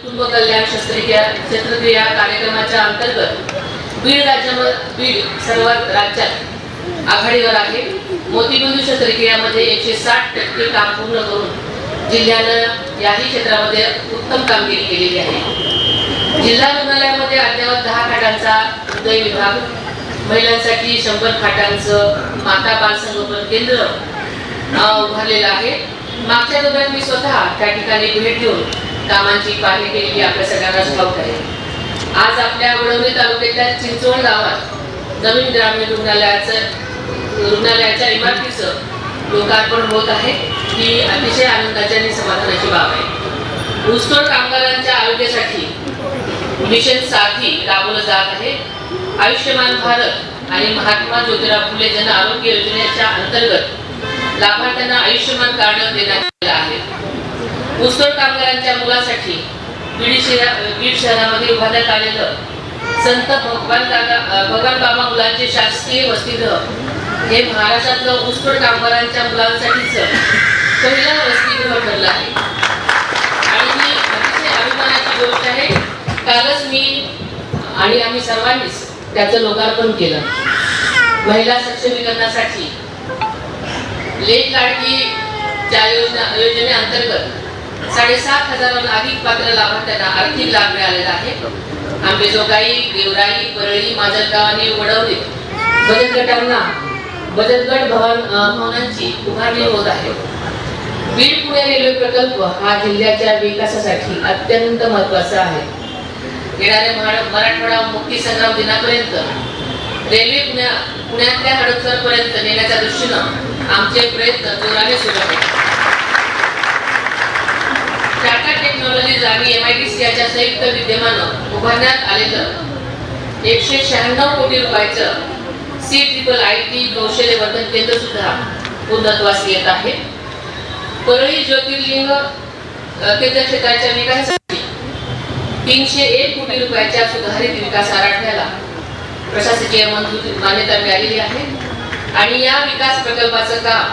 कुटुंब कल्याण शस्त्रक्रिया कार्यक्रमाच्या अंतर्गत बीड सर्वात राज्यात आघाडीवर आहे। मोतीबिंदू शस्त्रक्रियामध्ये 160% काम पूर्ण करून जिल्ह्यानं याही क्षेत्रामध्ये उत्तम कामगिरी केलेली आहे। जिल्हा रुग्णालयामध्ये अद्यावत 10 खाटांचा हृदय विभाग, महिलांसाठी 100 खाटांचं माता बाल संगोपन केंद्र उभारलेलं आहे। मागच्या दौऱ्यात मी स्वतः त्या ठिकाणी भेट देऊन कामांची पाहणी केलेली आपल्या सगळ्यांना ठाऊक आहे। आज आपल्या वडवणी तालुक्याच्या चिंचवड गावात नवीन ग्रामीण रुग्णालयाच्या इमारतीचं लोकार्पण होत आहे। ही अतिशय आनंदाची आणि समाधानाची बाब आहे। ऊसतोड कामगारांच्या आरोग्यासाठी मिशन साथी राबवलं जात आहे। आयुष्यमान भारत आणि महात्मा ज्योतिराव फुले जन आरोग्य योजनेच्या अंतर्गत लाभार्थ्यांना आयुष्यमान कार्ड देण्यात आले आहे। ऊसतोड कामगारांच्या मुलासाठी बीड शहरामध्ये उभारण्यात आलेलं संत भगवान बाबा मुलांचे शासकीय वसतिगृह हे महाराष्ट्रातलं ऊसतोड कामगारांच्या मुलांसाठीच पहिलं वसतिगृह ठरलं आहे आणि ही अतिशय अभिमानाची गोष्ट आहे। कालच मी आणि आम्ही सर्वांनीच त्याचं लोकार्पण केलं। महिला सक्षमीकरणासाठी लेक लाडकीच्या योजनेअंतर्गत 7,500 अधिक पात्र लाभार्थ्यांना आर्थिक लाभ मिळालेला आहे। आंबेजोगाई, गेवराई, परळी, माजलगाव आणि वडवणी बचत गटांना बचत गट भवनांची उभारणी होत आहे। बीड पुणे रेल्वे प्रकल्प हा जिल्ह्याच्या विकासासाठी अत्यंत महत्त्वाचा आहे। येणाऱ्या मराठवाडा मुक्ती संग्राम दिनापर्यंत रेल्वे पुण्यातल्या हडपसरपर्यंत नेण्याच्या दृष्टीनं आमचे प्रयत्न जोराने सुरू आहेत। टाटा टेक्नॉलॉजीज आणि MIDC याच्या संयुक्त विद्यमानं उभारण्यात आलेलं 196 कोटी रुपयाचं CIIT कौशल्यवर्धन केंद्र सुद्धा पूर्णत्वास येत आहे। परळी ज्योतिर्लिंग केंद्र क्षेत्राच्या विकासासाठी 301 कोटी रुपयाच्या सुधारित विकास आराखड्याला प्रशासकीय मान्यता मिळालेली आहे आणि या विकास प्रकल्पाचं काम